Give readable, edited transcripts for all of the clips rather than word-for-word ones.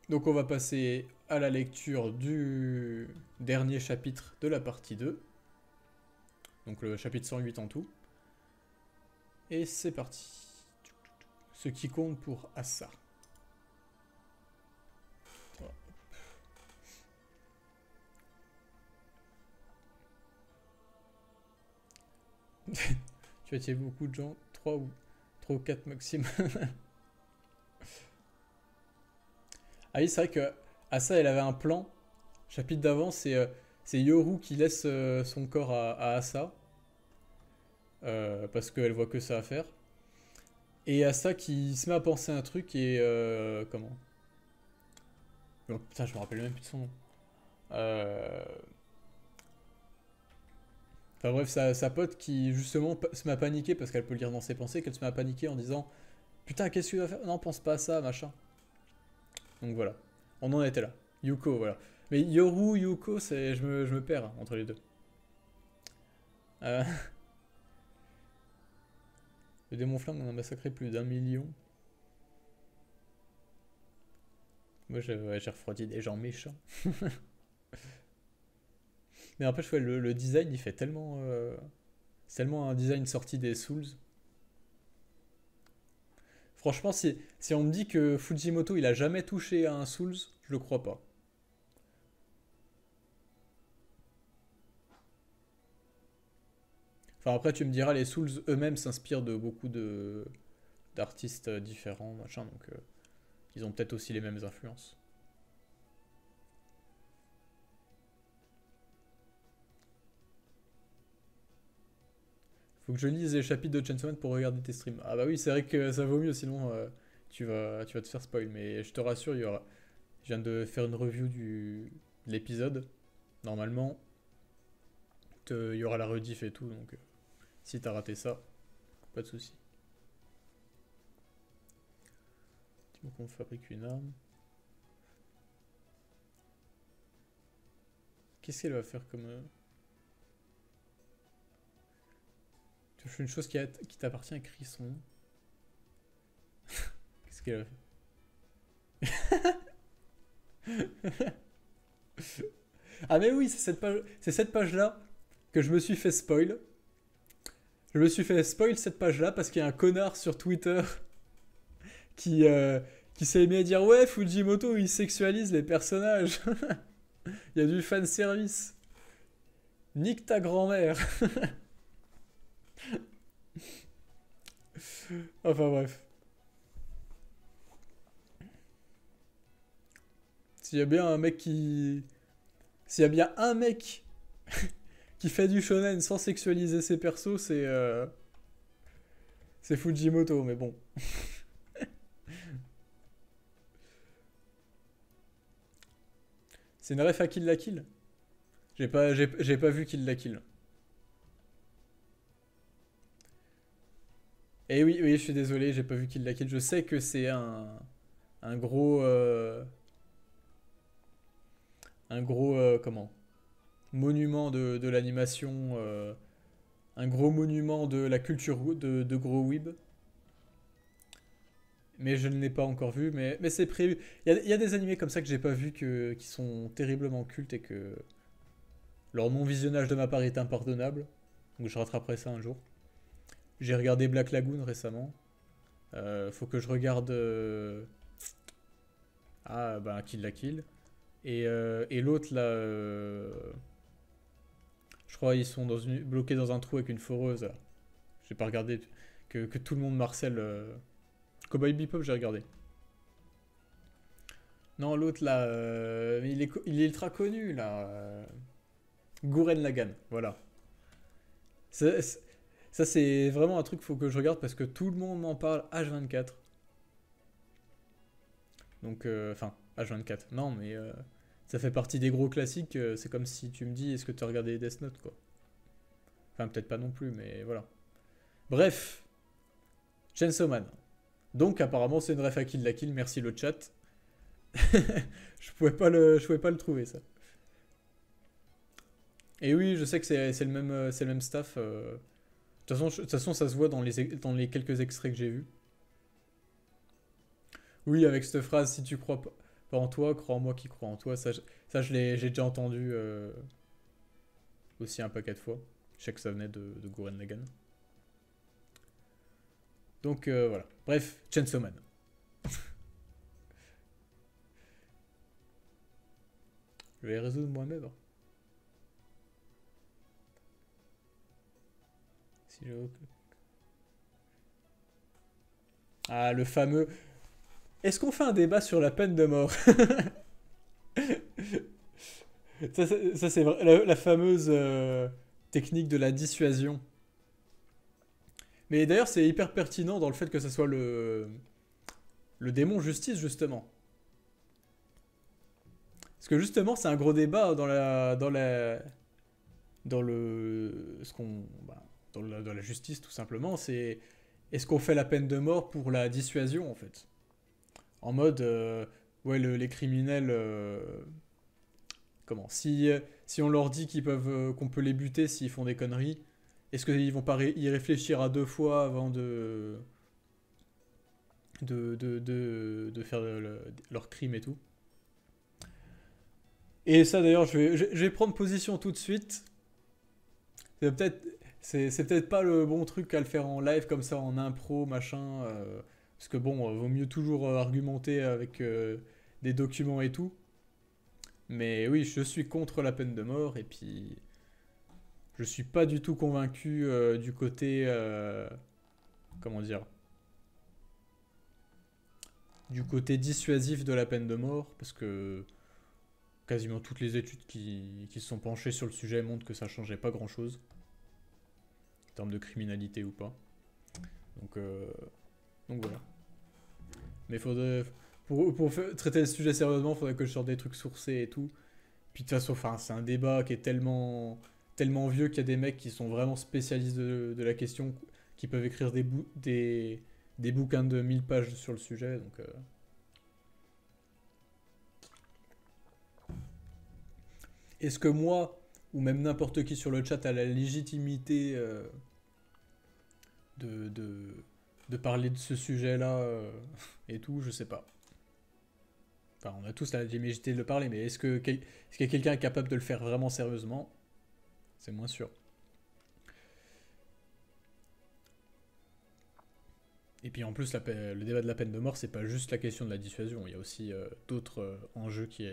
Donc on va passer à la lecture du dernier chapitre de la partie 2. Donc le chapitre 108 en tout. Et c'est parti. Ce qui compte pour Assa. Tu as tué beaucoup de gens, 3 ou 4 maximum. Ah oui, c'est vrai que Assa, elle avait un plan. Chapitre d'avant, c'est Yoru qui laisse son corps à Assa. Parce qu'elle voit que ça à faire. Et Assa qui se met à penser un truc et... comment oh, putain, je me rappelle même plus de son nom. Enfin bref, sa pote qui justement se met à paniquer parce qu'elle peut le lire dans ses pensées, qu'elle se met à paniquer en disant putain, qu'est-ce que tu vas faire? Non, pense pas à ça, machin. Donc voilà, on en était là. Yuko, voilà. Mais Yoru, Yuko, je me perds hein, entre les deux. Euh, le démon flamme en a massacré plus d'1 million. Moi j'ai refroidi des gens méchants. Mais après, je vois le design, il fait tellement. C'est tellement un design sorti des Souls. Franchement, si on me dit que Fujimoto il a jamais touché à un Souls, je le crois pas. Enfin, après, tu me diras, les Souls eux-mêmes s'inspirent de beaucoup d'artistes différents, machin, donc ils ont peut-être aussi les mêmes influences. Faut que je lise les chapitres de Chainsaw Man pour regarder tes streams. Ah bah oui, c'est vrai que ça vaut mieux, sinon tu vas te faire spoil. Mais je te rassure, il y aura. Je viens de faire une review de l'épisode. Normalement, il y aura la rediff et tout, donc si t'as raté ça, pas de souci. Donc on fabrique une arme. Qu'est-ce qu'elle va faire comme... Tu fais une chose qui t'appartient, écrit son nom. Qu'est-ce qu'elle va faire? Ah mais oui, c'est cette page-là que je me suis fait spoil. Je me suis fait spoil cette page-là parce qu'il y a un connard sur Twitter qui, euh, qui s'est mis à dire ouais, Fujimoto il sexualise les personnages. Il y a du fan service. Nique ta grand-mère. Enfin bref. S'il y a bien un mec qui... S'il y a bien un mec qui fait du shonen sans sexualiser ses persos, c'est Fujimoto, mais bon. C'est une ref à Kill la Kill. J'ai pas vu Kill la Kill. Et oui, oui, je suis désolé, j'ai pas vu Kill la Kill. Je sais que c'est un gros... un gros... comment monument de l'animation. Un gros monument de la culture de gros weeb. Mais je ne l'ai pas encore vu, mais c'est prévu. Il y a des animés comme ça que j'ai pas vu qui sont terriblement cultes et que leur non-visionnage de ma part est impardonnable. Donc je rattraperai ça un jour. J'ai regardé Black Lagoon récemment. Faut que je regarde. Ah, bah, Kill la Kill. Et l'autre là. Je crois ils sont bloqués dans un trou avec une foreuse. Là. J'ai pas regardé. Que tout le monde marcelle. Cowboy Bebop, j'ai regardé. Non, l'autre là, il est ultra connu là. Gurren Lagann, voilà. Ça, ça, c'est vraiment un truc qu'il faut que je regarde parce que tout le monde m'en parle H24. Donc, enfin, H24, non, mais ça fait partie des gros classiques. C'est comme si tu me dis, est-ce que tu as regardé Death Note, quoi. Enfin, peut-être pas non plus, mais voilà. Bref, Chainsaw Man. Donc, apparemment, c'est une ref à Kill la Kill, merci le chat. Je pouvais pas le trouver, ça. Et oui, je sais que c'est le même staff. De toute façon, ça se voit dans les quelques extraits que j'ai vus. Oui, avec cette phrase, si tu crois pas. Pas en toi, crois en moi qui crois en toi. Ça j'ai déjà entendu aussi un paquet de fois. Je sais que ça venait de Gurren Lagann. Donc voilà. Bref, Chainsaw Man. Je vais les résoudre moi-même, hein. Si je... Ah, le fameux. Est-ce qu'on fait un débat sur la peine de mort? Ça, c'est la fameuse technique de la dissuasion. Mais d'ailleurs, c'est hyper pertinent dans le fait que ce soit le démon justice, justement. Parce que justement, c'est un gros débat dans le, ce qu'on, bah, dans la justice, tout simplement. C'est est-ce qu'on fait la peine de mort pour la dissuasion, en fait? En mode, ouais, les criminels, comment? Si on leur dit qu'ils peuvent, qu'on peut les buter s'ils font des conneries, est-ce qu'ils vont pas y réfléchir à deux fois avant de faire leur crime et tout? Et ça d'ailleurs, je vais prendre position tout de suite. C'est peut-être c'est peut-être pas le bon truc à le faire en live comme ça, en impro, machin. Parce que bon, vaut mieux toujours argumenter avec des documents et tout. Mais oui, je suis contre la peine de mort et puis je suis pas du tout convaincu du côté comment dire, du côté dissuasif de la peine de mort parce que quasiment toutes les études qui se sont penchées sur le sujet montrent que ça changeait pas grand chose en termes de criminalité ou pas. Donc, euh, donc voilà. Mais faudrait, traiter le sujet sérieusement, il faudrait que je sorte des trucs sourcés et tout. Puis de toute façon, enfin, c'est un débat qui est tellement vieux qu'il y a des mecs qui sont vraiment spécialistes de la question, qui peuvent écrire des bouquins de 1000 pages sur le sujet. Donc, est-ce que moi, ou même n'importe qui sur le chat, a la légitimité de, de, de parler de ce sujet-là et tout? Je sais pas. Enfin, on a tous la légitimité de le parler, mais est-ce qu'il y a quelqu'un capable de le faire vraiment sérieusement? C'est moins sûr. Et puis en plus, le débat de la peine de mort, c'est pas juste la question de la dissuasion. Il y a aussi d'autres enjeux qui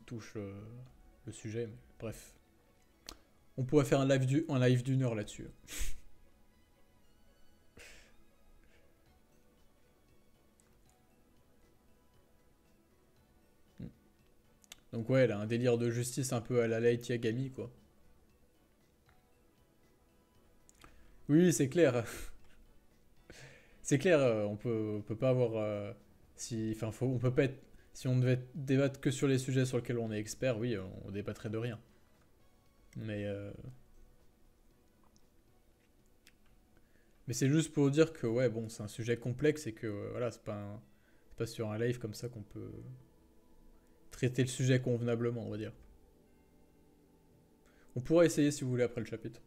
touchent le sujet. Mais bref, on pourrait faire un live d'une heure là-dessus. Donc ouais, elle a un délire de justice un peu à la Light Yagami, quoi. Oui, c'est clair. C'est clair, on peut pas avoir... si, enfin, on peut pas être... Si on devait débattre que sur les sujets sur lesquels on est expert, oui, on débattrait de rien. Mais, euh, mais c'est juste pour dire que, ouais, bon, c'est un sujet complexe et que, voilà, c'est pas sur un live comme ça qu'on peut traiter le sujet convenablement, on va dire. On pourra essayer si vous voulez après le chapitre.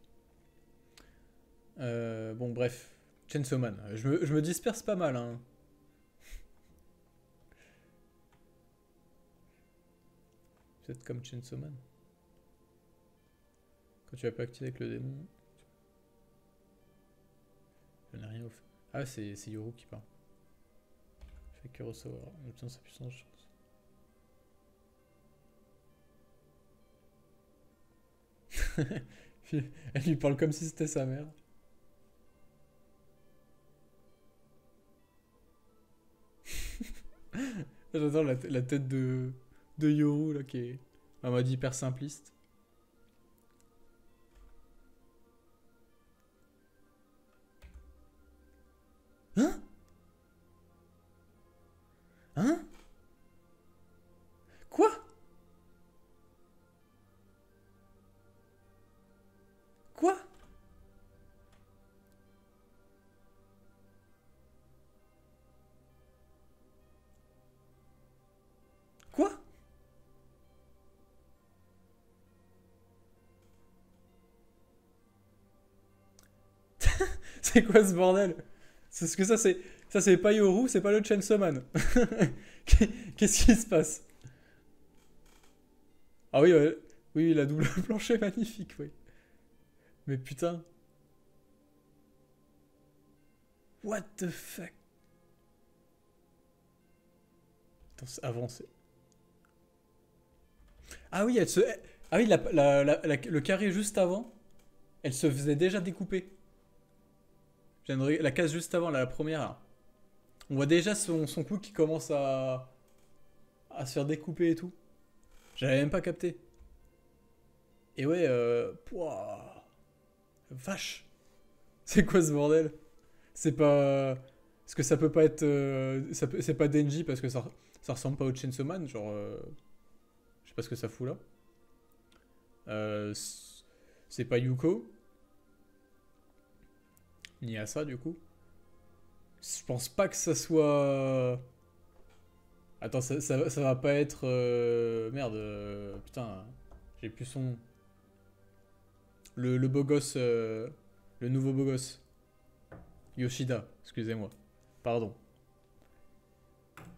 Bon, bref. Chainsaw Man. Je me disperse pas mal, hein. Vous êtes comme Chainsaw Man. Quand tu vas pas activer avec le démon, je n'ai rien au fait. Ah, c'est Yoru qui parle. Fait que recevoir. On obtient sa puissance, je pense. Elle lui parle comme si c'était sa mère. J'adore la tête de Yoru là qui est en mode hyper simpliste. Hein? Hein? Quoi? Quoi? Quoi? C'est quoi ce bordel? C'est ce que ça c'est. Ça, c'est pas Yoru, c'est pas le Chainsaw Man. Qu'est-ce qui se passe? Ah oui, oui, la double plancher magnifique, oui. Mais putain. What the fuck? Attends, c'est avancé. Ah oui, elle se. Ah oui, le carré juste avant, elle se faisait déjà découper. La case juste avant, là, la première, là. On voit déjà son cou qui commence à se faire découper et tout. J'avais même pas capté. Et ouais, pouah, vache. C'est quoi ce bordel? C'est pas. Est-ce que ça peut pas être. C'est pas Denji parce que ça ressemble pas au Chainsaw Man? Genre. Je sais pas ce que ça fout là. Euh, c'est pas Yuko. Ni Asa du coup. Je pense pas que ça soit. Attends, ça va pas être. Merde. Putain. J'ai plus son nom. Le beau gosse. Le nouveau beau gosse. Yoshida, excusez-moi. Pardon.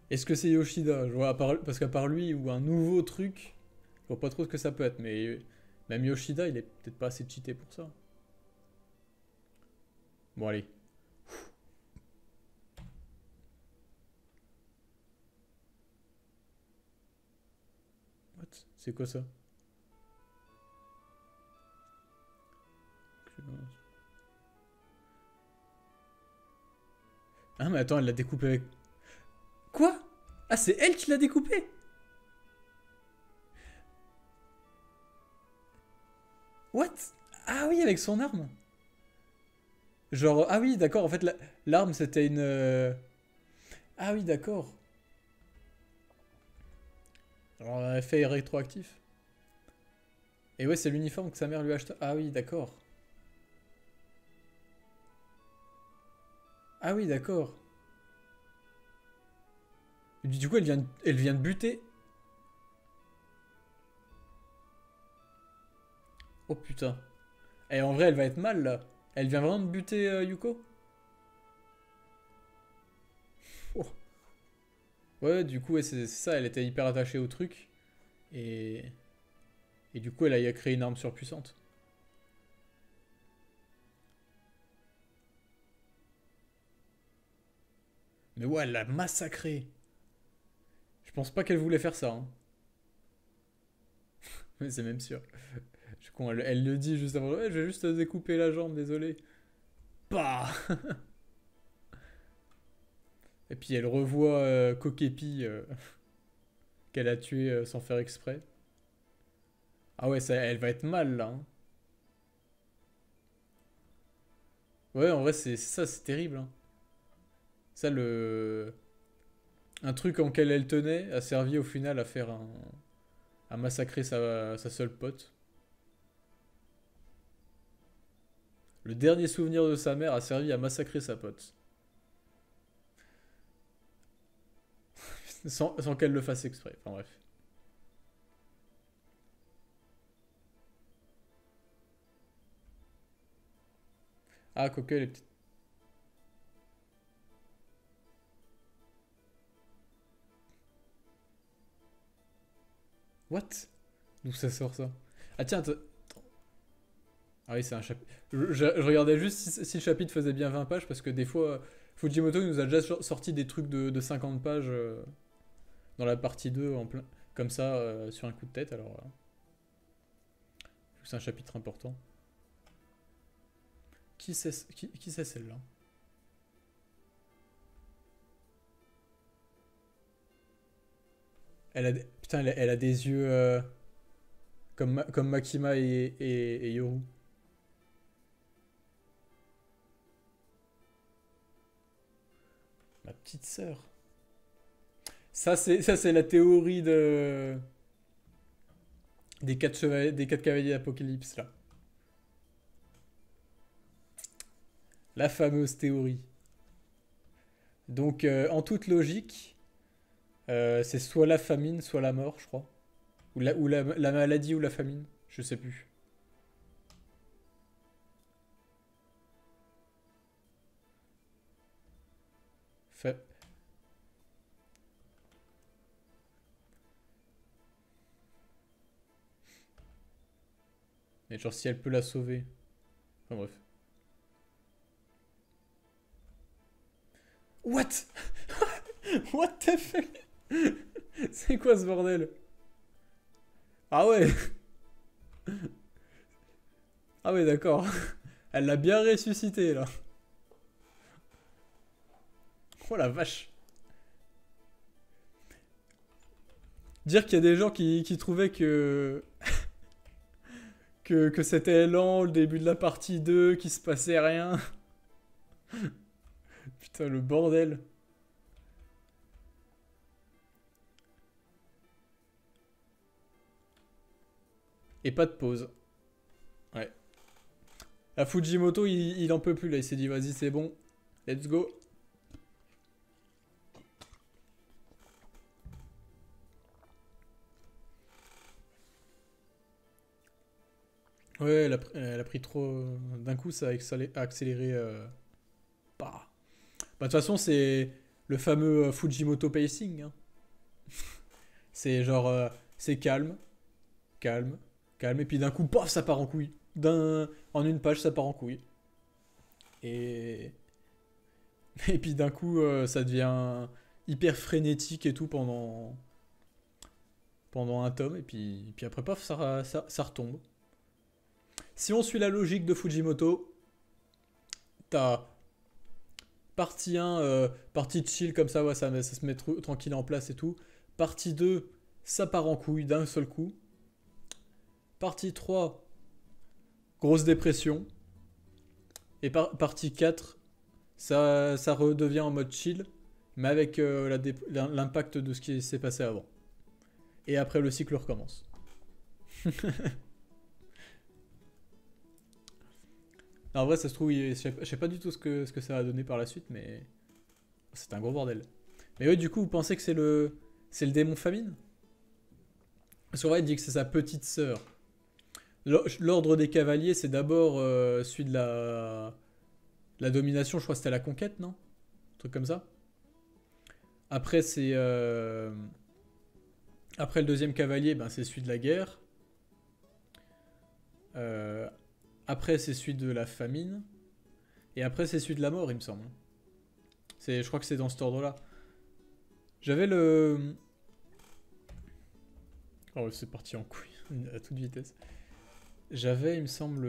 Est-ce que c'est Yoshida? Je vois parce qu'à part lui ou un nouveau truc, je vois pas trop ce que ça peut être. Mais même Yoshida, il est peut-être pas assez cheaté pour ça. Bon, allez. What? C'est quoi ça? Ah, mais attends, elle l'a découpé avec. Quoi? Ah, c'est elle qui l'a découpé? What? Ah oui, avec son arme. Genre, ah oui, d'accord, en fait, l'arme c'était une. Ah oui, d'accord. Alors, un effet rétroactif. Et ouais, c'est l'uniforme que sa mère lui a acheté. Ah oui, d'accord. Ah oui, d'accord. Du coup, elle vient de buter. Oh putain. Et en vrai, elle va être mal là. Elle vient vraiment de buter Yuko? Oh. Ouais, du coup, ouais, c'est ça, elle était hyper attachée au truc. Et, et du coup, elle a créé une arme surpuissante. Mais ouais, elle l'a massacré. Je pense pas qu'elle voulait faire ça, hein. Mais c'est même sûr. Je suis con, elle le dit juste avant. Ouais, je vais juste découper la jambe, désolé. Bah. Et puis elle revoit Kokepi qu'elle a tué sans faire exprès. Ah ouais, ça, elle va être mal là, hein. Ouais, en vrai, c'est ça, c'est terrible, hein. Ça, un truc en quel elle tenait a servi au final à massacrer sa seule pote. Le dernier souvenir de sa mère a servi à massacrer sa pote. Sans qu'elle le fasse exprès. Enfin bref. Ah, Coco, elle est petite. What? D'où ça sort ça? Ah tiens, ah oui, c'est un chapitre. Je regardais juste si le chapitre faisait bien 20 pages parce que des fois, Fujimoto nous a déjà sorti des trucs de 50 pages dans la partie 2 en plein, comme ça sur un coup de tête. Alors, c'est un chapitre important. Qui c'est celle-là? Putain, elle a des yeux comme Makima et Yoru. Ma petite sœur. Ça c'est la théorie des quatre cavaliers d'Apocalypse là. La fameuse théorie. Donc en toute logique, c'est soit la famine, soit la mort, je crois. Ou la maladie ou la famine, je sais plus. Mais genre si elle peut la sauver. Enfin bref. What? What the fuck? C'est quoi ce bordel? Ah ouais. Ah ouais, d'accord. Elle l'a bien ressuscité là. Oh la vache. Dire qu'il y a des gens qui trouvaient que c'était lent le début de la partie 2, qu'il se passait rien. Putain, le bordel. Et pas de pause. Ouais. La Fujimoto, il en peut plus là. Il s'est dit, vas-y, c'est bon. Let's go. Ouais, elle a pris trop. D'un coup, ça a accéléré. Bah. Bah, de toute façon, c'est le fameux Fujimoto pacing, hein. C'est genre. C'est calme, calme, calme. Et puis d'un coup, paf, ça part en couille. En une page, ça part en couille. Et. Et puis d'un coup, ça devient hyper frénétique et tout pendant un tome. Et puis après, paf, ça retombe. Si on suit la logique de Fujimoto, t'as partie 1, partie chill comme ça, ouais, ça se met tranquille en place et tout. Partie 2, ça part en couille d'un seul coup. Partie 3, grosse dépression. Et partie 4, ça redevient en mode chill, mais avec l'impact de ce qui s'est passé avant. Et après, le cycle recommence. En vrai, ça se trouve, je sais pas du tout ce que ça va donner par la suite, mais c'est un gros bordel. Mais oui, du coup, vous pensez que c'est le démon famine? Parce qu'en vrai, il dit que c'est sa petite sœur. L'ordre des cavaliers, c'est d'abord celui de la domination, je crois que c'était la conquête, non? Un truc comme ça. Après, après le deuxième cavalier, ben, c'est celui de la guerre. Euh, Après, c'est celui de la famine. Et après, c'est celui de la mort, il me semble. Je crois que c'est dans cet ordre-là. J'avais le. Oh, c'est parti en couille, à toute vitesse. J'avais, il me semble,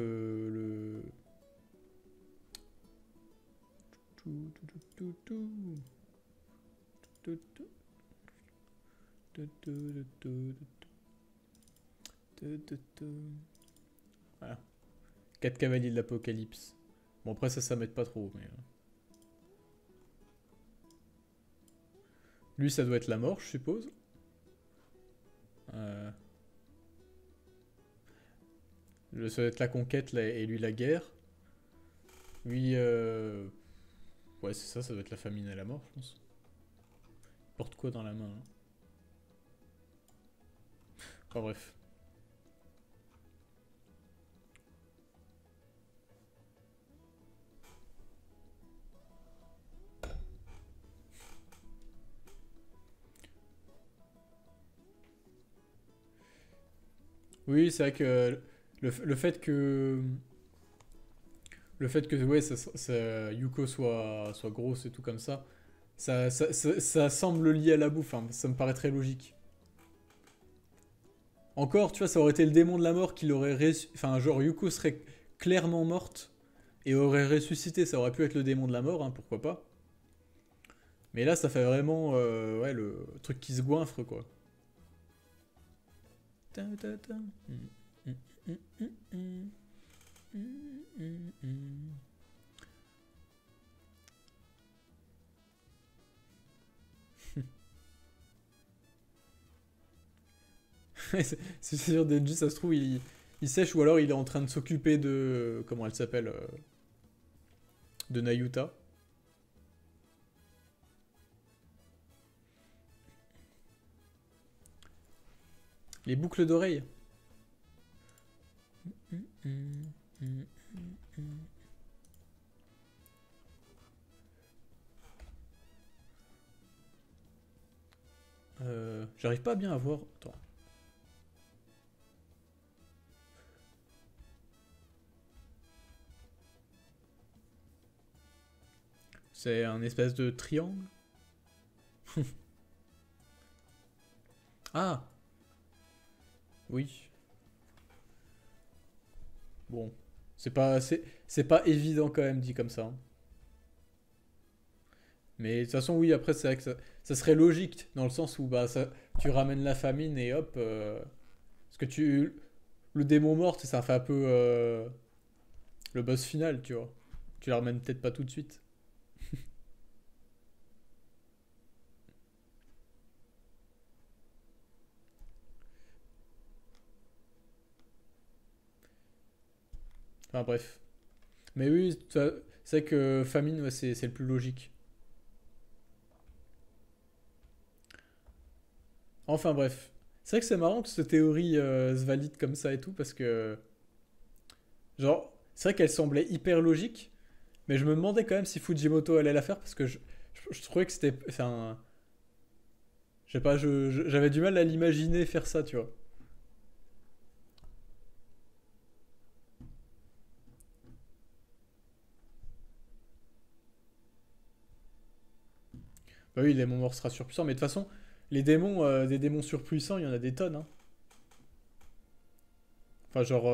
Voilà. 4 cavaliers de l'Apocalypse. Bon, après, ça m'aide pas trop, mais. Lui, ça doit être la mort, je suppose. Euh, Ça doit être la conquête et lui la guerre. Lui, ouais, c'est ça doit être la famine et la mort, je pense. Il porte quoi dans la main, hein? Enfin, bref. Oui, c'est vrai que le fait que. Le fait que ouais, Yuko soit grosse et tout comme ça semble lié à la bouffe, hein. Ça me paraît très logique. Encore, tu vois, ça aurait été le démon de la mort qui l'aurait enfin, genre, Yuko serait clairement morte et aurait ressuscité. Ça aurait pu être le démon de la mort, hein, pourquoi pas. Mais là, ça fait vraiment ouais, le truc qui se goinfre, quoi. Ta, ta, ta. C'est sûr, Denji, ça se trouve, il sèche ou alors il est en train de s'occuper de. Comment elle s'appelle de Nayuta. Les boucles d'oreilles. J'arrive pas à bien à voir. Attends. C'est un espèce de triangle. Ah, oui. Bon. C'est pas évident quand même dit comme ça, hein. Mais de toute façon, oui, après, c'est vrai que ça serait logique, dans le sens où bah, tu ramènes la famine et hop. Parce que le démon mort, ça fait un peu le boss final, tu vois. Tu la ramènes peut-être pas tout de suite. Enfin, bref. Mais oui, c'est vrai que famine, ouais, c'est le plus logique. Enfin, bref. C'est vrai que c'est marrant que cette théorie se valide comme ça et tout, parce que. Genre, c'est vrai qu'elle semblait hyper logique, mais je me demandais quand même si Fujimoto allait la faire, parce que je trouvais que c'était. Enfin. Je sais pas, j'avais du mal à l'imaginer faire ça, tu vois. Bah oui, les démons morts sera surpuissant, mais de toute façon, les démons, des démons surpuissants, il y en a des tonnes, hein. Enfin, genre,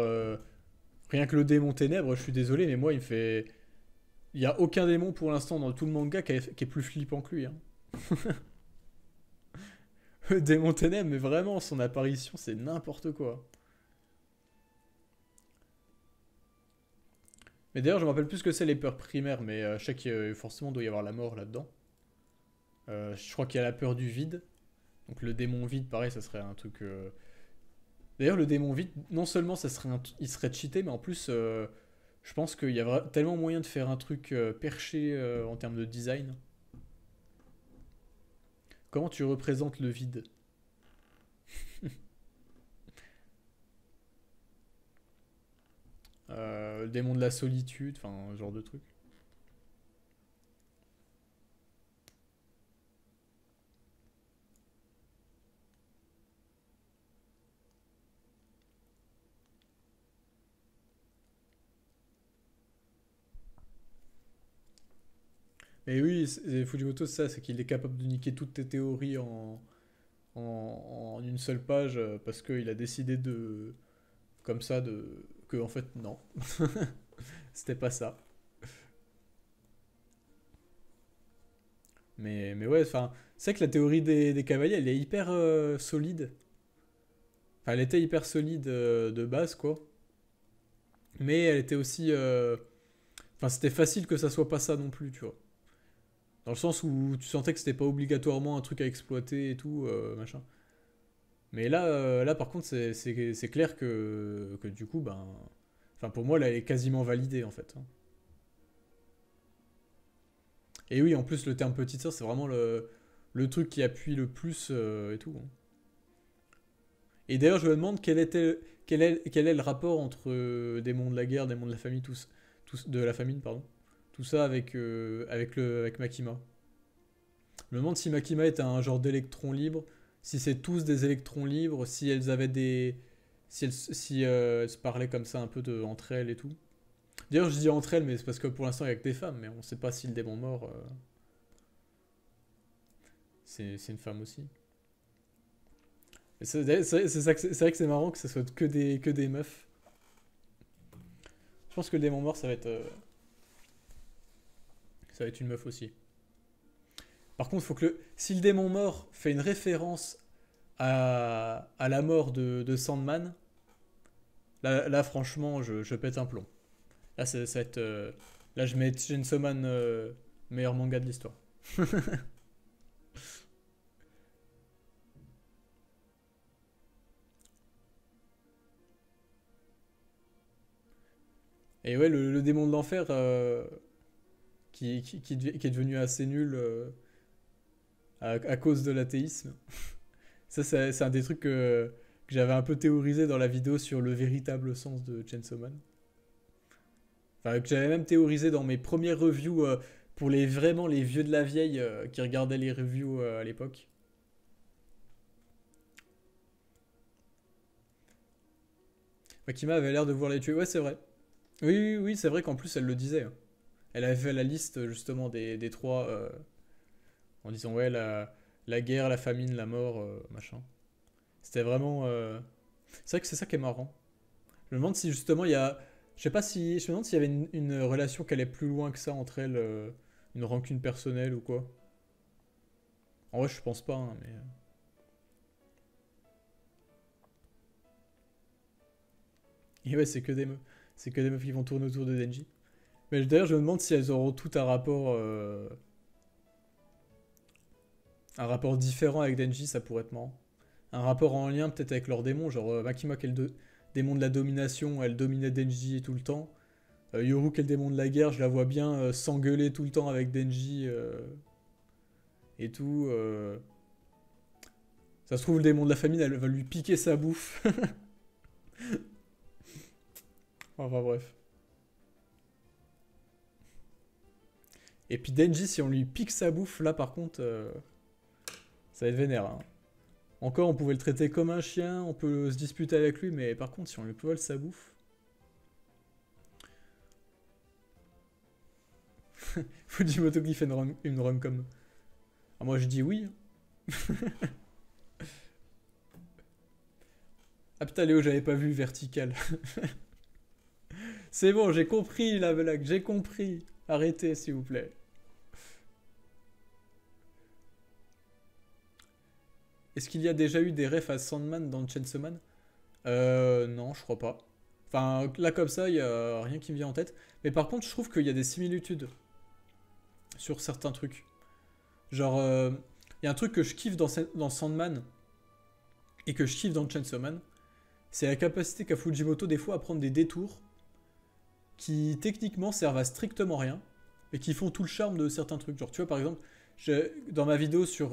rien que le démon ténèbres, je suis désolé, mais moi, il me fait. Il y a aucun démon pour l'instant dans tout le manga qui est plus flippant que lui, hein. Le démon ténèbres, mais vraiment, son apparition, c'est n'importe quoi. Mais d'ailleurs, je me rappelle plus ce que c'est les peurs primaires, mais je sais qu'il forcément doit y avoir la mort là-dedans. Je crois qu'il y a la peur du vide. Donc le démon vide, pareil, ça serait un truc. D'ailleurs, le démon vide, non seulement ça serait il serait cheaté, mais en plus, je pense qu'il y a tellement moyen de faire un truc perché en termes de design. Comment tu représentes le vide? Le démon de la solitude, enfin, ce genre de truc. Mais oui, Fujimoto, c'est ça, c'est qu'il est capable de niquer toutes tes théories en une seule page parce qu'il a décidé de. Comme ça, que en fait, non. C'était pas ça. Mais ouais, enfin, c'est vrai que la théorie des cavaliers, elle est hyper solide. Enfin, elle était hyper solide de base, quoi. Mais elle était aussi. Enfin, c'était facile que ça soit pas ça non plus, tu vois. Dans le sens où tu sentais que c'était pas obligatoirement un truc à exploiter et tout, machin. Mais là, là par contre, c'est clair que du coup, ben. Enfin, pour moi, là, elle est quasiment validée, en fait, hein. Et oui, en plus, le terme petite sœur, c'est vraiment le truc qui appuie le plus et tout, hein. Et d'ailleurs, je me demande quel est le rapport entre démons de la guerre, démons de la famille, de la famine, pardon. Tout ça avec Makima. Je me demande si Makima est un genre d'électron libre, si c'est tous des électrons libres, si elles avaient des. Si elles se parlaient comme ça un peu entre elles et tout. D'ailleurs, je dis entre elles, mais c'est parce que pour l'instant, il n'y a que des femmes, mais on sait pas si le démon mort, c'est une femme aussi. C'est vrai que c'est marrant que ce soit que des meufs. Je pense que le démon mort, ça va être une meuf aussi. Par contre, faut que si le démon mort fait une référence à la mort de Sandman, là, franchement, je pète un plomb. Là, ça va être. Là, je mets Chainsaw Man meilleur manga de l'histoire. Et ouais, le démon de l'enfer qui est devenu assez nul à cause de l'athéisme. Ça, c'est un des trucs que j'avais un peu théorisé dans la vidéo sur le véritable sens de Chainsaw Man. Enfin, que j'avais même théorisé dans mes premières reviews pour vraiment les vieux de la vieille qui regardaient les reviews à l'époque. Makima avait l'air de vouloir les tuer. Ouais, c'est vrai. Oui, oui, oui, c'est vrai qu'en plus elle le disait, hein. Elle avait fait la liste justement des trois en disant ouais la guerre, la famine, la mort, machin. C'était vraiment. C'est vrai que c'est ça qui est marrant. Je me demande si justement il y a. Je sais pas si. Je me demande s'il y avait une relation qui allait plus loin que ça entre elles, une rancune personnelle ou quoi. En vrai, je pense pas, hein, mais. Et ouais, c'est que des meufs qui vont tourner autour de Denji. Mais d'ailleurs, je me demande si elles auront tout un rapport différent avec Denji, ça pourrait être marrant. Un rapport en lien peut-être avec leurs démons, genre Makima qui est le démon de la domination, elle dominait Denji tout le temps. Yoru qui est le démon de la guerre, je la vois bien s'engueuler tout le temps avec Denji et tout. Ça se trouve, le démon de la famine, elle va lui piquer sa bouffe. Enfin bref. Et puis Denji, si on lui pique sa bouffe, là par contre, ça va être vénère, hein. Encore, on pouvait le traiter comme un chien, on peut se disputer avec lui, mais par contre, si on lui vole sa bouffe. Fujimoto qui fait une rom-com. Ah, moi je dis oui. Ah putain, Léo, j'avais pas vu vertical. C'est bon, j'ai compris la blague, j'ai compris. Arrêtez, s'il vous plaît. Est-ce qu'il y a déjà eu des refs à Sandman dans Chainsaw Man? Non, je crois pas. Enfin, là comme ça, il y a rien qui me vient en tête. Mais par contre, je trouve qu'il y a des similitudes sur certains trucs. Genre, il y a un truc que je kiffe dans Sandman et que je kiffe dans Chainsaw Man, c'est la capacité qu'a Fujimoto des fois à prendre des détours qui techniquement servent à strictement rien et qui font tout le charme de certains trucs. Genre, tu vois, par exemple, dans ma vidéo sur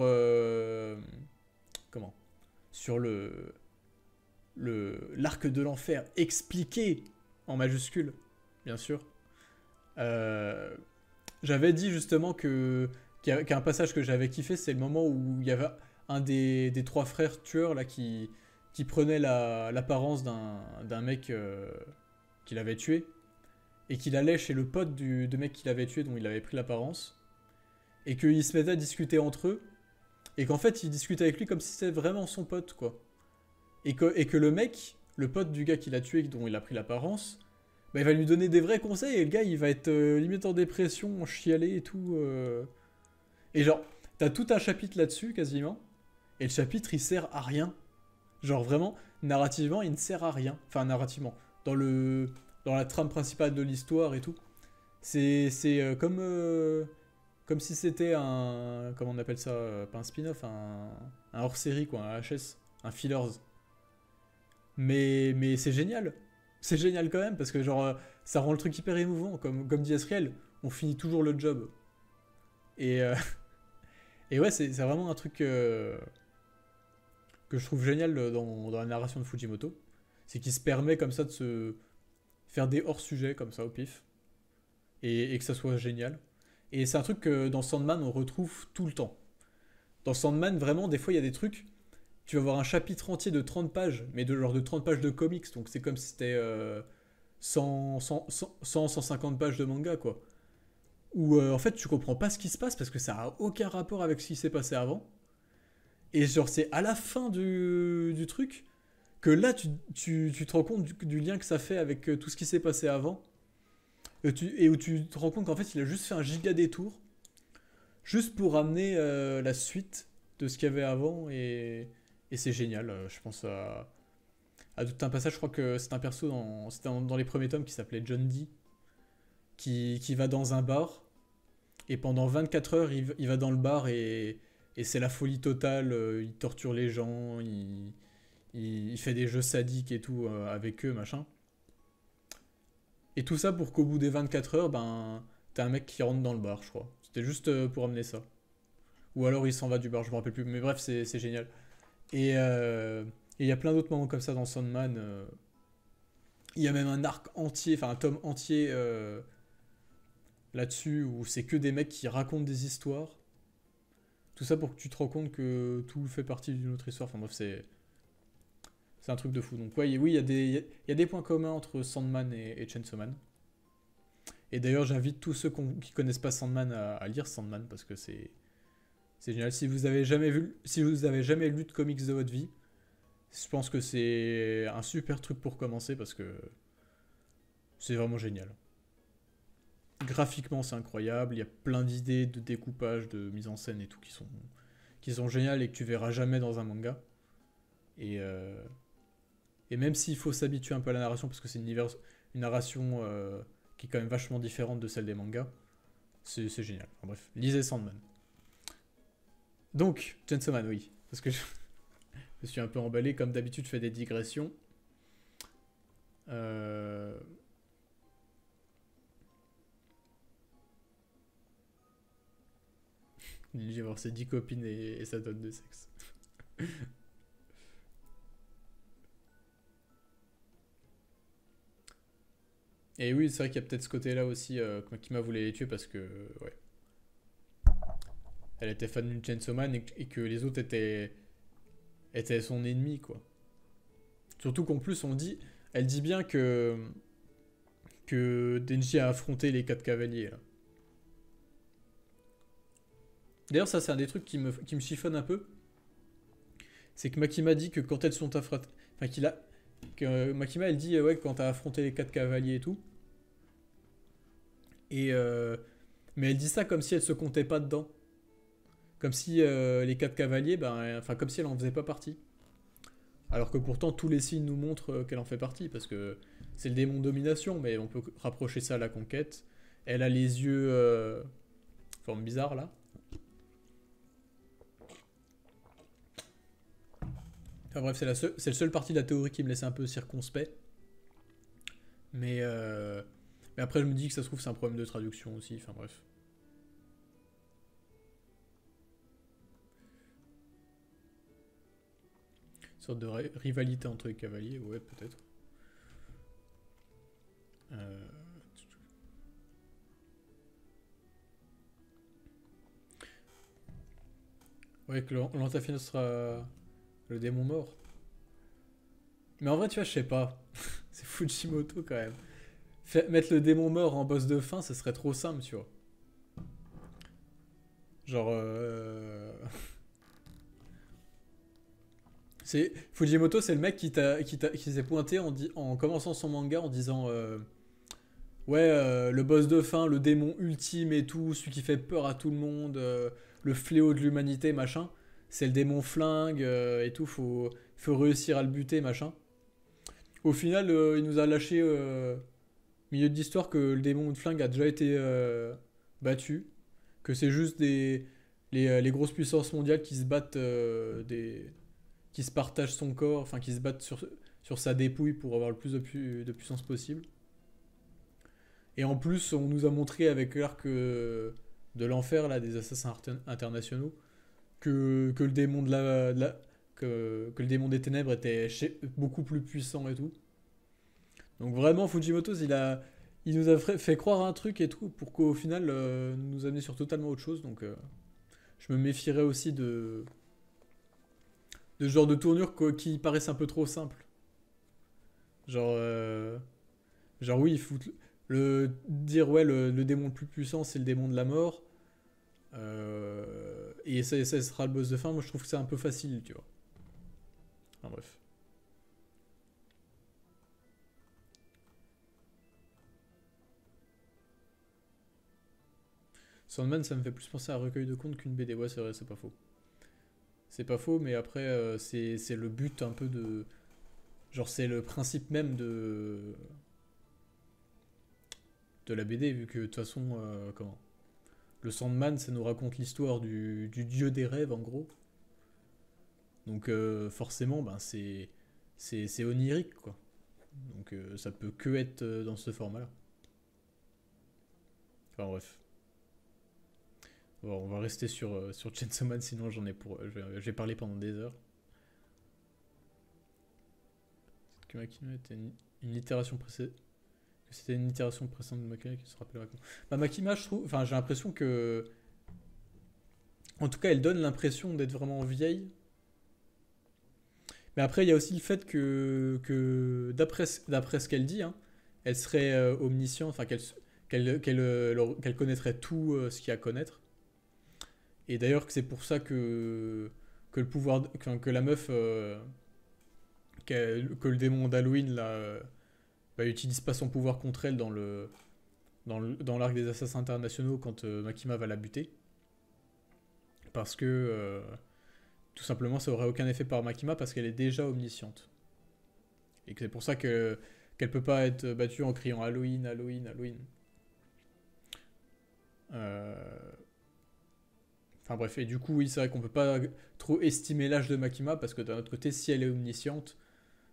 comment sur l'arc de l'enfer expliqué en majuscule, bien sûr. Euh, J'avais dit justement qu'un passage que j'avais kiffé, c'est le moment où il y avait un des trois frères tueurs là qui prenait l'apparence d'un mec qu'il avait tué et qu'il allait chez le pote de mec qu'il avait tué dont il avait pris l'apparence et qu'ils se mettaient à discuter entre eux et qu'en fait il discutait avec lui comme si c'était vraiment son pote quoi. Et que le mec, le pote du gars qu'il a tué dont il a pris l'apparence, bah, il va lui donner des vrais conseils et le gars il va être limite en dépression, en chialé et tout. Et genre, t'as tout un chapitre là-dessus quasiment et le chapitre il sert à rien. Genre vraiment, narrativement il ne sert à rien. Enfin narrativement, dans la trame principale de l'histoire et tout. C'est comme si c'était un. Comment on appelle ça pas un spin-off, un hors-série, quoi, un HS, un fillers. Mais c'est génial. C'est génial quand même, parce que genre, ça rend le truc hyper émouvant. Comme dit Asriel, on finit toujours le job. Et, et ouais, c'est vraiment un truc que je trouve génial dans la narration de Fujimoto. C'est qu'il se permet comme ça de se faire des hors-sujets comme ça au pif. Et que ça soit génial. Et c'est un truc que dans Sandman on retrouve tout le temps. Dans Sandman, vraiment, des fois il y a des trucs. Tu vas voir un chapitre entier de 30 pages, mais de genre de 30 pages de comics, donc c'est comme si c'était 150 pages de manga, quoi. Où en fait tu comprends pas ce qui se passe parce que ça a aucun rapport avec ce qui s'est passé avant. Et genre c'est à la fin du truc que là tu te rends compte du lien que ça fait avec tout ce qui s'est passé avant. Et où tu te rends compte qu'en fait il a juste fait un giga détour juste pour amener la suite de ce qu'il y avait avant et c'est génial. Je pense à tout un passage, je crois que c'est un perso c'était dans les premiers tomes qui s'appelait John Dee qui va dans un bar et pendant 24 heures il va dans le bar et c'est la folie totale. Il torture les gens, il fait des jeux sadiques et tout avec eux, machin. Et tout ça pour qu'au bout des 24 heures, ben, t'as un mec qui rentre dans le bar, je crois. C'était juste pour amener ça. Ou alors il s'en va du bar, je me rappelle plus. Mais bref, c'est génial. Et il y a plein d'autres moments comme ça dans Sandman. Il y a même un arc entier, enfin un tome entier là-dessus où c'est que des mecs qui racontent des histoires. Tout ça pour que tu te rends compte que tout fait partie d'une autre histoire. Enfin bref, c'est un truc de fou. Donc ouais, oui, il y a des points communs entre Sandman et Chainsaw Man. Et d'ailleurs, j'invite tous ceux qui connaissent pas Sandman à lire Sandman parce que c'est génial. Si vous avez jamais vu, si vous avez jamais lu de comics de votre vie, je pense que c'est un super truc pour commencer parce que c'est vraiment génial. Graphiquement, c'est incroyable. Il y a plein d'idées de découpage, de mise en scène et tout qui sont géniales et que tu verras jamais dans un manga. Et, euh, et même s'il faut s'habituer un peu à la narration parce que c'est une narration qui est quand même vachement différente de celle des mangas, c'est génial. Enfin, bref, lisez Sandman. Donc, Chainsaw Man, oui. Parce que je me suis un peu emballé. Comme d'habitude, je fais des digressions. Euh... Il va voir ses 10 copines et sa donne de sexe. Et oui, c'est vrai qu'il y a peut-être ce côté-là aussi qui m'a voulu les tuer parce que, ouais, elle était fan d'une Chainsaw Man et que les autres étaient son ennemi, quoi. Surtout qu'en plus, elle dit bien que Denji a affronté les 4 cavaliers, là. D'ailleurs, ça, c'est un des trucs qui me chiffonne un peu. C'est que Makima dit que quand elles sont affrontées. Enfin, Makima, elle dit, ouais, quand t'as affronté les 4 cavaliers et tout. Et. Mais elle dit ça comme si elle se comptait pas dedans. Comme si les 4 cavaliers, ben, enfin, comme si elle en faisait pas partie. Alors que pourtant, tous les signes nous montrent qu'elle en fait partie, parce que c'est le démon de domination, mais on peut rapprocher ça à la conquête. Elle a les yeux. Forme bizarre, là. Enfin bref, c'est le seul parti de la théorie qui me laissait un peu circonspect. Mais, mais après, je me dis que ça se trouve, c'est un problème de traduction aussi. Enfin bref. Une sorte de rivalité entre les cavaliers, ouais, peut-être. Euh, Ouais, que l'Antafino sera le démon mort. Mais en vrai, tu vois, je sais pas. C'est Fujimoto quand même. Mettre le démon mort en boss de fin, ça serait trop simple, tu vois. Genre. Fujimoto, c'est le mec qui s'est pointé en commençant son manga en disant ouais, le boss de fin, le démon ultime et tout, celui qui fait peur à tout le monde, le fléau de l'humanité, machin. C'est le démon flingue et tout, faut réussir à le buter, machin. Au final, il nous a lâché milieu d'histoire que le démon de flingue a déjà été battu, que c'est juste les grosses puissances mondiales qui se battent, qui se partagent son corps, enfin qui se battent sur sa dépouille pour avoir le plus de puissance possible. Et en plus, on nous a montré avec l'arc de l'enfer, là, des assassins internationaux, que le démon que le démon des ténèbres était beaucoup plus puissant et tout. Donc vraiment, Fujimoto, il nous a fait croire un truc et tout pour qu'au final, nous amener sur totalement autre chose. Donc je me méfierais aussi de ce genre de tournure qui paraissent un peu trop simples. Genre, genre oui, dire ouais, le démon le plus puissant, c'est le démon de la mort. Et ça sera le boss de fin. Moi, je trouve que c'est un peu facile, tu vois. Enfin, bref. Sandman, ça me fait plus penser à un recueil de contes qu'une BD. Ouais, c'est vrai, c'est pas faux. C'est pas faux, mais après, c'est le but un peu de. Genre, c'est le principe même de la BD, vu que de toute façon, comment le Sandman, ça nous raconte l'histoire du dieu des rêves, en gros. Donc, forcément, ben, c'est onirique, quoi. Donc, ça peut que être dans ce format-là. Enfin, bref. Bon, on va rester sur Chainsaw Man, sinon je vais parler pendant des heures. Que Makima était une itération précédente. Que c'était une itération précédente de Makima qui se rappelait comment. Bah, Makima, je trouve. Enfin, j'ai l'impression que. En tout cas, elle donne l'impression d'être vraiment vieille. Mais après, il y a aussi le fait que d'après ce qu'elle dit, hein, elle serait omnisciente, enfin qu'elle connaîtrait tout ce qu'il y a à connaître. Et d'ailleurs, que c'est pour ça que le pouvoir, que la meuf, que le démon d'Halloween, là, bah, utilise pas son pouvoir contre elle dans l'arc des assassins internationaux quand Makima va la buter. Parce que, tout simplement, ça aurait aucun effet par Makima parce qu'elle est déjà omnisciente. Et que c'est pour ça qu'elle peut pas être battue en criant Halloween, Halloween, Halloween. Euh, Enfin bref, et du coup, oui, c'est vrai qu'on peut pas trop estimer l'âge de Makima parce que d'un autre côté, si elle est omnisciente,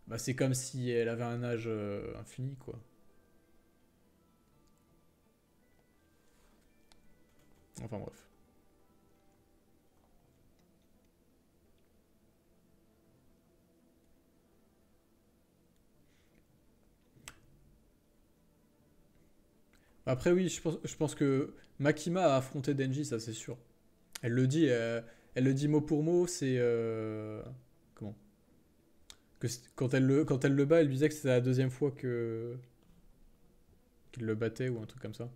bah, c'est comme si elle avait un âge infini, quoi. Enfin bref. Après, oui, je pense que Makima a affronté Denji, ça c'est sûr. Elle le dit, elle le dit mot pour mot, c'est... comment quand elle le bat, elle lui disait que c'était la deuxième fois qu'il le battait ou un truc comme ça.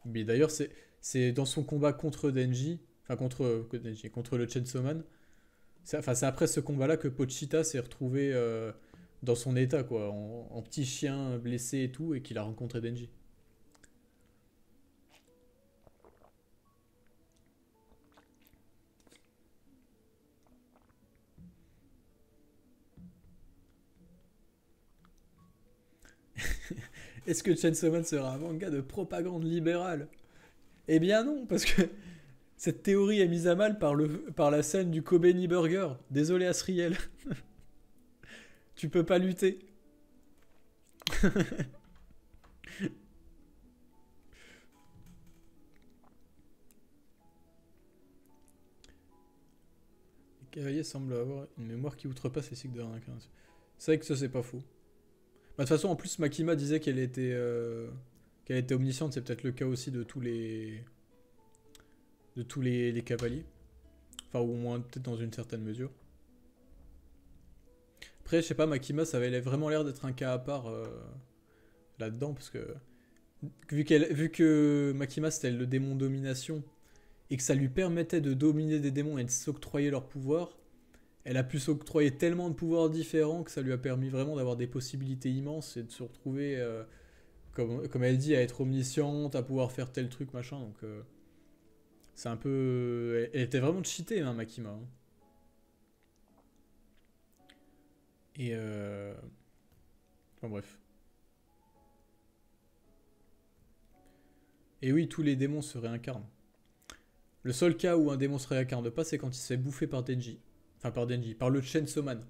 Mais d'ailleurs, c'est dans son combat contre Denji, enfin Denji, contre le Chainsaw Man, enfin, c'est après ce combat-là que Pochita s'est retrouvé dans son état, quoi, en petit chien blessé et tout, et qu'il a rencontré Denji. Est-ce que Chainsaw Man sera un manga de propagande libérale? Eh bien non, parce que cette théorie est mise à mal par la scène du Kobeni Burger. Désolé Asriel, tu peux pas lutter. Les cavaliers semblent avoir une mémoire qui outrepasse les cycles de 1 à 15. C'est vrai que ça c'est pas faux. Bah, de toute façon, en plus, Makima disait qu'elle était omnisciente, c'est peut-être le cas aussi de tous les cavaliers. Enfin, ou au moins peut-être dans une certaine mesure. Après, je sais pas, Makima, ça avait vraiment l'air d'être un cas à part là-dedans, parce que vu que Makima c'était le démon domination, et que ça lui permettait de dominer des démons et de s'octroyer leur pouvoir, elle a pu s'octroyer tellement de pouvoirs différents que ça lui a permis vraiment d'avoir des possibilités immenses et de se retrouver, comme elle dit, à être omnisciente, à pouvoir faire tel truc, machin. Donc, c'est un peu. Elle était vraiment cheatée, hein, Makima, hein. Et. Enfin, bref. Et oui, tous les démons se réincarnent. Le seul cas où un démon se réincarne pas, c'est quand il se fait bouffer par Denji. Enfin, par Denji, par le Chainsaw Man.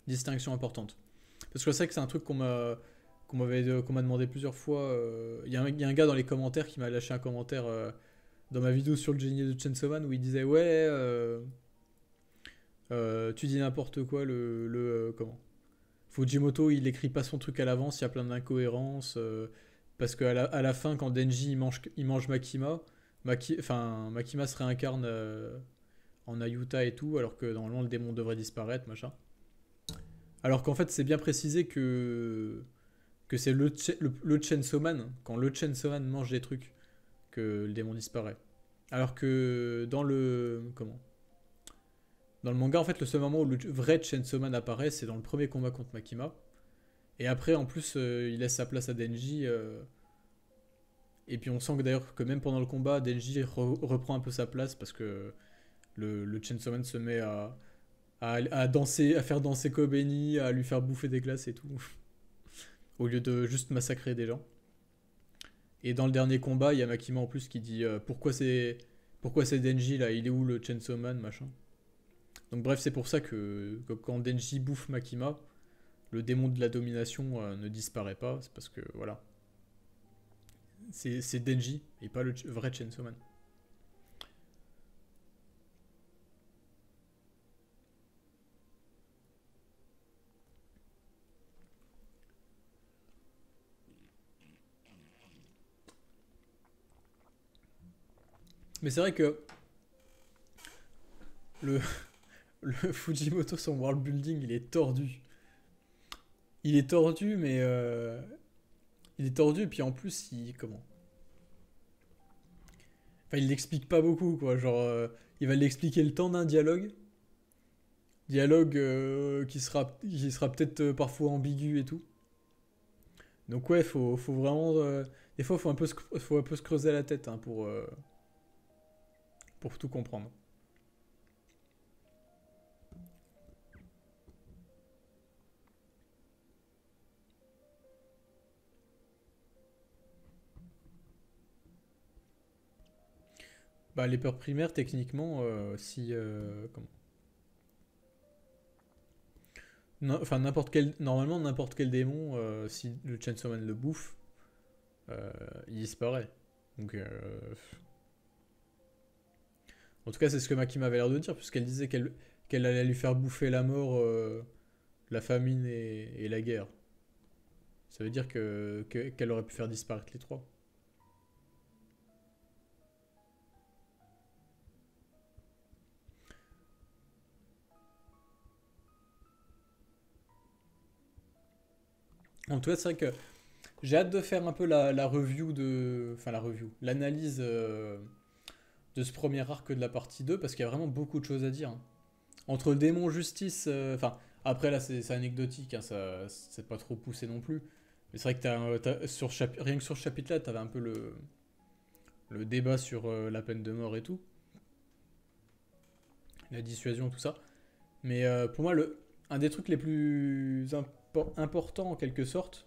Distinction importante. Parce que je sais que c'est un truc qu'on m'a demandé plusieurs fois. Y a un gars dans les commentaires qui m'a lâché un commentaire dans ma vidéo sur le génie de Chainsaw Man où il disait ouais, tu dis n'importe quoi, comment Fujimoto, il écrit pas son truc à l'avance, il y a plein d'incohérences. Parce qu'à la fin, quand Denji il mange Makima, Makima se réincarne en Ayuta et tout, alors que normalement le démon devrait disparaître, machin. Alors qu'en fait, c'est bien précisé que c'est le Chainsaw Man, quand le Chainsaw Man mange des trucs, que le démon disparaît. Alors que dans le manga, en fait, le seul moment où le vrai Chainsaw Man apparaît, c'est dans le premier combat contre Makima. Et après, en plus, il laisse sa place à Denji. Et puis on sent que d'ailleurs que même pendant le combat, Denji reprend un peu sa place parce que le Chainsaw Man se met à danser, à faire danser Kobeni, à lui faire bouffer des glaces et tout, au lieu de juste massacrer des gens. Et dans le dernier combat, il y a Makima en plus qui dit pourquoi c'est Denji là, il est où le Chainsaw Man, machin. Donc bref, c'est pour ça que quand Denji bouffe Makima, le démon de la domination ne disparaît pas, c'est parce que voilà, c'est Denji et pas le vrai Chainsaw Man. Mais c'est vrai que le, le Fujimoto, son world building, il est tordu. Il est tordu, mais il est tordu, et puis en plus, il. Comment? Enfin, il l'explique pas beaucoup, quoi. Genre, il va l'expliquer le temps d'un dialogue. Dialogue qui sera peut-être parfois ambigu et tout. Donc, ouais, faut vraiment. Des fois, faut un peu se creuser la tête hein, pour tout comprendre. Bah, les peurs primaires, techniquement, si. Comment? Enfin, normalement, n'importe quel démon, si le Chainsaw Man le bouffe, il disparaît. Donc, en tout cas, c'est ce que Maki m'avait l'air de dire, puisqu'elle disait qu'elle allait lui faire bouffer la mort, la famine et la guerre. Ça veut dire qu'elle aurait pu faire disparaître les trois. En tout cas, c'est vrai que j'ai hâte de faire un peu la review de. Enfin, la review. L'analyse de ce premier arc de la partie 2, parce qu'il y a vraiment beaucoup de choses à dire, hein. Entre le démon justice. Enfin, après, là, c'est anecdotique, hein, ça, c'est pas trop poussé non plus. Mais c'est vrai que rien que sur ce chapitre-là, t'avais un peu le débat sur la peine de mort et tout, la dissuasion, tout ça. Mais pour moi, un des trucs les plus importants en quelque sorte,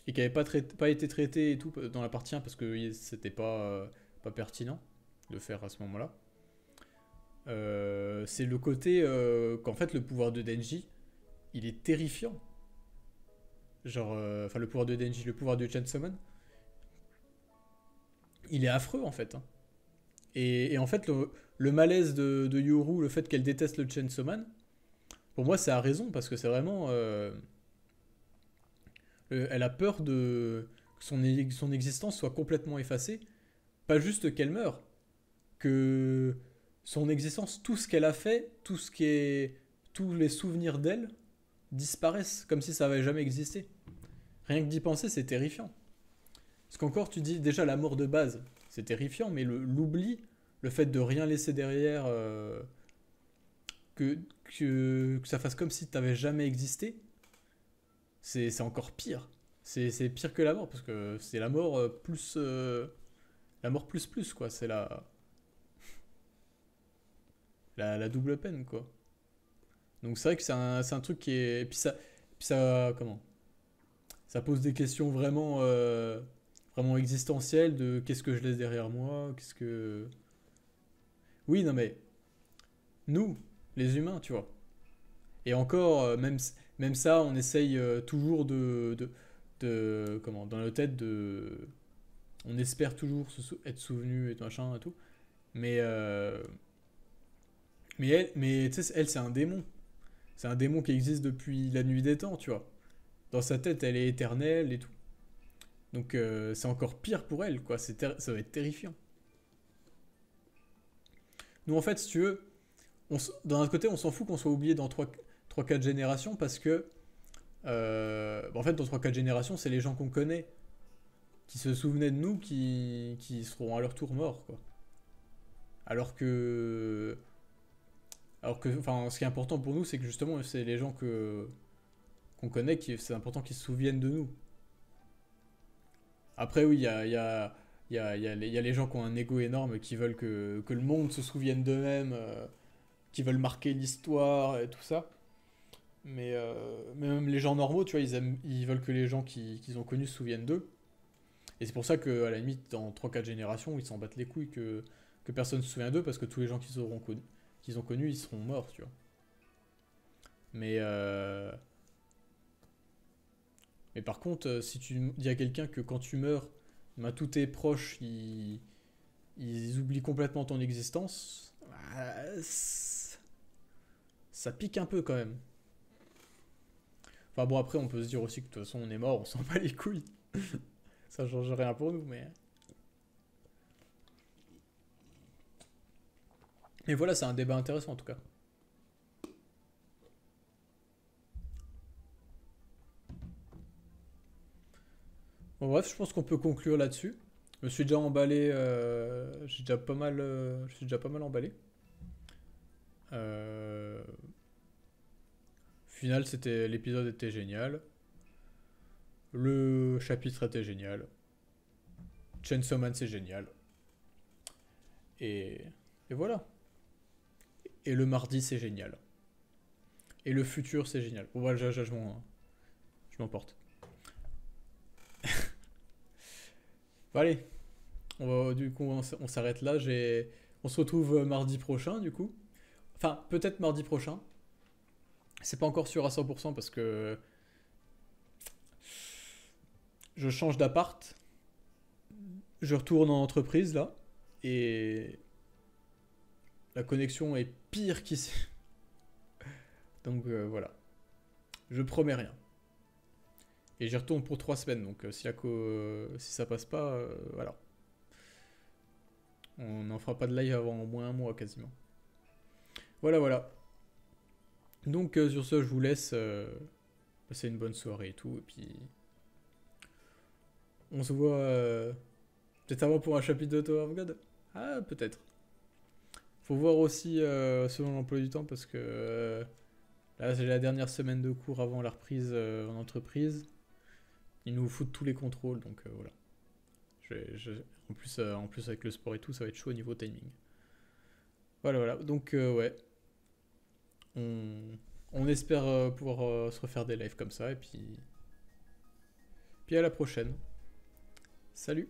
et qui n'avait pas été traité et tout dans la partie 1 parce que c'était pas pertinent de le faire à ce moment-là, c'est le côté qu'en fait le pouvoir de Denji, il est terrifiant. Genre, enfin le pouvoir de Denji, le pouvoir de Chainsaw Man, il est affreux en fait, hein. Et en fait, le malaise de Yoru, le fait qu'elle déteste le Chainsaw Man, pour moi, c'est à raison, parce que c'est vraiment. Elle a peur que son existence soit complètement effacée. Pas juste qu'elle meure, que son existence, tout ce qu'elle a fait, tous les souvenirs d'elle disparaissent, comme si ça avait jamais existé. Rien que d'y penser, c'est terrifiant. Parce qu'encore, tu dis déjà la mort de base, c'est terrifiant, mais l'oubli, le fait de rien laisser derrière, que, que ça fasse comme si tu n'avais jamais existé, c'est encore pire. C'est pire que la mort, parce que c'est la mort plus. La mort plus plus, quoi. C'est la double peine, quoi. Donc c'est vrai que c'est un truc qui est. Et puis ça. Comment? Ça pose des questions vraiment existentielles de qu'est-ce que je laisse derrière moi, qu'est-ce que. Oui, non, mais nous, les humains, tu vois. Et encore, même ça, on essaye toujours comment, dans notre tête, on espère toujours être souvenu et tout machin et tout. Mais, mais tu sais, elle, c'est un démon. C'est un démon qui existe depuis la nuit des temps, tu vois. Dans sa tête, elle est éternelle et tout. Donc, c'est encore pire pour elle, quoi. Ça va être terrifiant. Nous, en fait, si tu veux, d'un autre côté, on s'en fout qu'on soit oublié dans trois 4 générations parce que, en fait, dans trois 4 générations, c'est les gens qu'on connaît qui se souvenaient de nous qui seront à leur tour morts, quoi. Alors que. Alors que, enfin, ce qui est important pour nous, c'est que justement, c'est les gens qu'on connaît, c'est important qu'ils se souviennent de nous. Après, oui, il y a les gens qui ont un ego énorme, qui veulent que le monde se souvienne d'eux-mêmes, qui veulent marquer l'histoire et tout ça. Mais même les gens normaux, tu vois, ils veulent que les gens qu'ils ont connus se souviennent d'eux. Et c'est pour ça qu'à la limite, dans trois quatre générations, ils s'en battent les couilles que personne ne se souvient d'eux, parce que tous les gens qu'ils ont connus, ils seront morts, tu vois. Mais, euh, mais par contre, si tu dis à quelqu'un que quand tu meurs, bah, tous tes proches, ils oublient complètement ton existence, bah, ça pique un peu quand même. Enfin bon, après, on peut se dire aussi que de toute façon, on est mort, on s'en bat les couilles. Ça change rien pour nous, mais. Et voilà, c'est un débat intéressant en tout cas. bref, je pense qu'on peut conclure là-dessus. Je me suis déjà emballé, je suis déjà pas mal emballé. Au final, l'épisode était génial. Le chapitre était génial. Chainsaw Man, c'est génial. Et, et voilà. Et le mardi, c'est génial. Et le futur, c'est génial. Bon, voilà, je m'emporte. Bon, allez, du coup, on s'arrête là. On se retrouve mardi prochain, du coup. Enfin, peut-être mardi prochain. C'est pas encore sûr à 100% parce que je change d'appart. Je retourne en entreprise, là. Et la connexion est pire qu'ici. Donc voilà. Je promets rien. Et j'y retourne pour 3 semaines. Donc si ça passe pas, voilà. On n'en fera pas de live avant au moins un mois quasiment. Voilà, voilà. Donc sur ce, je vous laisse passer une bonne soirée et tout. Et puis on se voit peut-être avant pour un chapitre de Tower of God. Ah, peut-être. Faut voir aussi selon l'emploi du temps parce que là, c'est la dernière semaine de cours avant la reprise en entreprise. Ils nous foutent tous les contrôles, donc voilà. En plus, avec le sport et tout, ça va être chaud au niveau timing. Voilà, voilà. Donc, ouais. On espère pouvoir se refaire des lives comme ça. Et puis à la prochaine. Salut!